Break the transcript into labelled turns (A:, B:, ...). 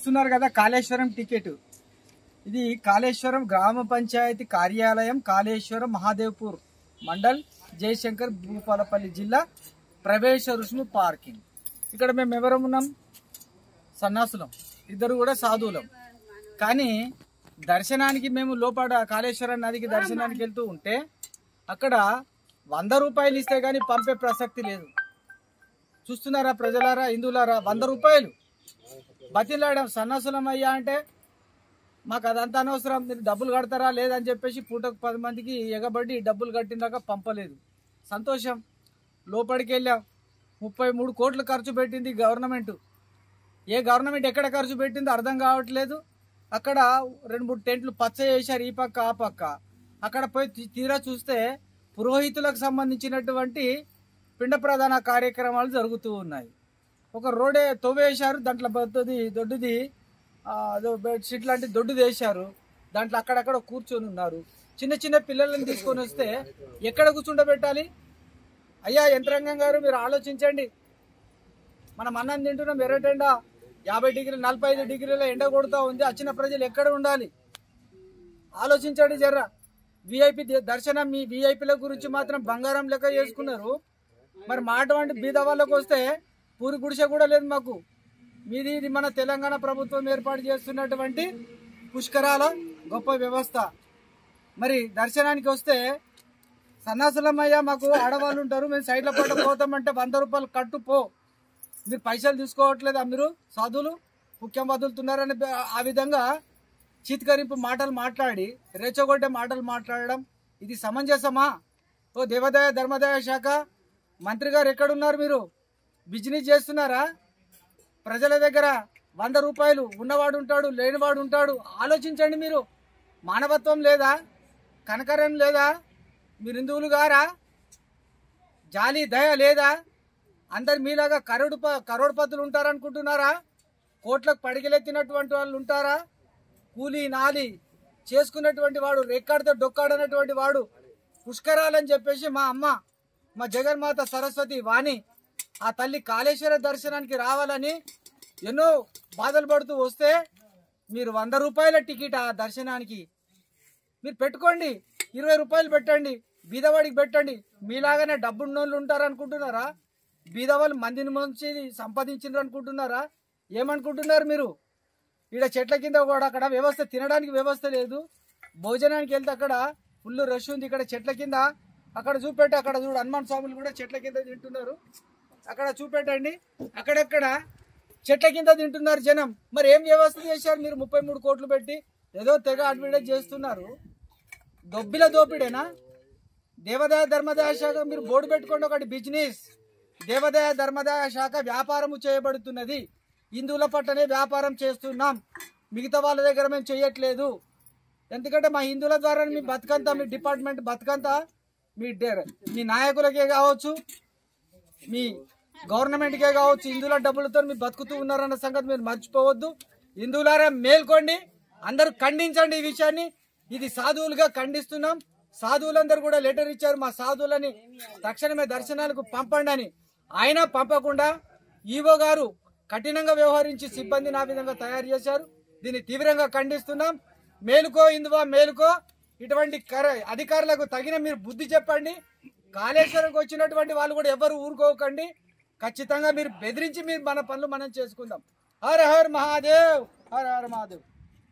A: చూస్తున్నారు కదా కాళేశ్వరం టికెట్. ఇది కాళేశ్వరం గ్రామ పంచాయతీ కార్యాలయం, కాళేశ్వరం మహాదేవ్పూర్ మండల్, జయశంకర్ భూపాలపల్లి జిల్లా, ప్రవేశ రుసుము పార్కింగ్. ఇక్కడ మేము ఎవరం ఉన్నాం? సన్నాసులం, ఇద్దరు కూడా సాధువులం. కానీ దర్శనానికి మేము లోపల కాళేశ్వరం నదికి దర్శనానికి వెళ్తూ ఉంటే అక్కడ 100 రూపాయలు ఇస్తే కానీ పంపే ప్రసక్తి లేదు. చూస్తున్నారా ప్రజలారా, హిందువులారా? 100 రూపాయలు బతిలాడాం. సన్నాసులం అయ్యా అంటే మాకు అదంతా అనవసరం, మీరు డబ్బులు కడతారా లేదని చెప్పేసి పూటకు 10 మందికి ఎగబడి డబ్బులు కట్టినాక పంపలేదు. సంతోషం. లోపలికి వెళ్ళాం. 33 కోట్లు ఖర్చు పెట్టింది గవర్నమెంట్. ఏ గవర్నమెంట్ ఎక్కడ ఖర్చు పెట్టిందో అర్థం కావట్లేదు. అక్కడ 2-3 టెంట్లు పచ్చ చేశారు, ఈ పక్క ఆ పక్క. అక్కడ పోయి తీరా చూస్తే పురోహితులకు సంబంధించినటువంటి పిండ ప్రధాన కార్యక్రమాలు జరుగుతూ ఉన్నాయి. ఒక రోడే తవ్వేశారు, దాంట్లో దొడ్డుది బెడ్షీట్ లాంటి దొడ్డుది వేశారు. దాంట్లో అక్కడక్కడ కూర్చొని ఉన్నారు. చిన్న చిన్న పిల్లలను తీసుకొని వస్తే ఎక్కడ కూర్చుండబెట్టాలి? అయ్యా యంత్రాంగం గారు, మీరు ఆలోచించండి. మనం అన్నం తింటున్నాం, ఎర్రటెండా 50 డిగ్రీలు 45 డిగ్రీల ఎండ కొడుతూ ఉంది. వచ్చిన ప్రజలు ఎక్కడ ఉండాలి? ఆలోచించండి జర్రా. విఐపి దర్శనం, మీ విఐపీల గురించి మాత్రం బంగారం లెక్క చేసుకున్నారు. మరి మా అటువంటి బీద వాళ్ళకు వస్తే పూరి గుడిసె కూడా లేదు మాకు. మీది ఇది మన తెలంగాణ ప్రభుత్వం ఏర్పాటు చేస్తున్నటువంటి పుష్కరాల గొప్ప వ్యవస్థ. మరి దర్శనానికి వస్తే సన్నాసులమయ్యా, మాకు ఆడవాళ్ళు ఉంటారు, మేము సైడ్ల పాట పోతామంటే 100 రూపాయలు కట్టు పో. మీరు పైసలు తీసుకోవట్లేదా? మీరు సాధువులు ముఖ్యం వదులుతున్నారని ఆ విధంగా చీత్కరింపు మాటలు మాట్లాడి, రెచ్చగొట్టే మాటలు మాట్లాడడం ఇది సమంజసమా? ఓ దేవాదాయ ధర్మాదాయ శాఖ మంత్రి గారు ఎక్కడున్నారు? మీరు బిజినెస్ చేస్తున్నారా? ప్రజల దగ్గర 100 రూపాయలు ఉన్నవాడు ఉంటాడు, లేనివాడు ఉంటాడు. ఆలోచించండి. మీరు మానవత్వం లేదా? కనకరం లేదా? మీరు హిందువులు గారా? జాలి దయ లేదా? అందరు మీలాగా కరోడ్పతులు ఉంటారనుకుంటున్నారా? కోట్లకు పడిగెలెత్తినటువంటి వాళ్ళు ఉంటారా? కూలీ నాలి చేసుకున్నటువంటి వాడు, రెక్కాడితే డొక్కాడనటువంటి వాడు పుష్కరాలని చెప్పేసి మా అమ్మ, మా జగన్మాత సరస్వతి వాణి, ఆ తల్లి కాళేశ్వర దర్శనానికి రావాలని ఎన్నో బాధలు పడుతూ వస్తే మీరు 100 రూపాయల టికెట్ ఆ దర్శనానికి మీరు పెట్టుకోండి. 20 రూపాయలు పెట్టండి, బీదవాడికి పెట్టండి. మీలాగానే డబ్బున్నోళ్ళు ఉంటారనుకుంటున్నారా? బీదవాళ్ళు మందిని మంచి సంపాదించారు అనుకుంటున్నారా? ఏమనుకుంటున్నారు మీరు? ఇక్కడ చెట్ల కింద కూడా అక్కడ వ్యవస్థ, తినడానికి వ్యవస్థ లేదు. భోజనానికి వెళ్తే అక్కడ ఫుల్ రష్ ఉంది. ఇక్కడ చెట్ల కింద అక్కడ చూపెట్టి, అక్కడ చూడు హనుమాన్ స్వాములు కూడా చెట్ల కింద తింటున్నారు. అక్కడ చూపెట్టండి, అక్కడెక్కడ చెట్ల కింద తింటున్నారు జనం. మరి ఏం వ్యవస్థ చేశారు మీరు? 33 కోట్లు పెట్టి ఏదో తెగ అడ్వర్టైజ్ చేస్తున్నారు. దొబ్బిల దోపిడేనా? దేవాదాయ ధర్మాదాయ శాఖ మీరు బోర్డు పెట్టుకోండి, ఒకటి బిజినెస్. దేవాదాయ ధర్మాదాయ శాఖ వ్యాపారము చేయబడుతున్నది. హిందువుల పట్టనే వ్యాపారం చేస్తున్నాం, మిగతా వాళ్ళ దగ్గర మేము చేయట్లేదు. ఎందుకంటే మా హిందువుల ద్వారా మీ బతుకంతా, మీ డిపార్ట్మెంట్ బతుకంతా మీ నాయకులకే కావచ్చు, మీ గవర్నమెంట్కే కావచ్చు, హిందువుల డబ్బులతో మీరు బతుకుతూ ఉన్నారన్న సంగతి మీరు మర్చిపోవద్దు. హిందువులారా మేల్కోండి, అందరూ ఖండించండి ఈ విషయాన్ని. ఇది సాధువులుగా ఖండిస్తున్నాం. సాధువులందరూ కూడా లెటర్ ఇచ్చారు, మా సాధువులని తక్షణమే దర్శనాలకు పంపండి అని. ఆయన పంపకుండా ఈవో గారు కఠినంగా వ్యవహరించి సిబ్బందిని ఆ విధంగా తయారు చేశారు. దీన్ని తీవ్రంగా ఖండిస్తున్నాం. మేలుకో హిందువా, మేలుకో. ఇటువంటి అధికారులకు తగిన మీరు బుద్ధి చెప్పండి. కాళేశ్వరంకి వచ్చినటువంటి వాళ్ళు కూడా ఎవరు ఊరుకోకండి. ఖచ్చితంగా మీరు బెదిరించి మీరు మన పనులు మనం చేసుకుందాం. హర హర్ మహాదేవ్, హర హర మహాదేవ్.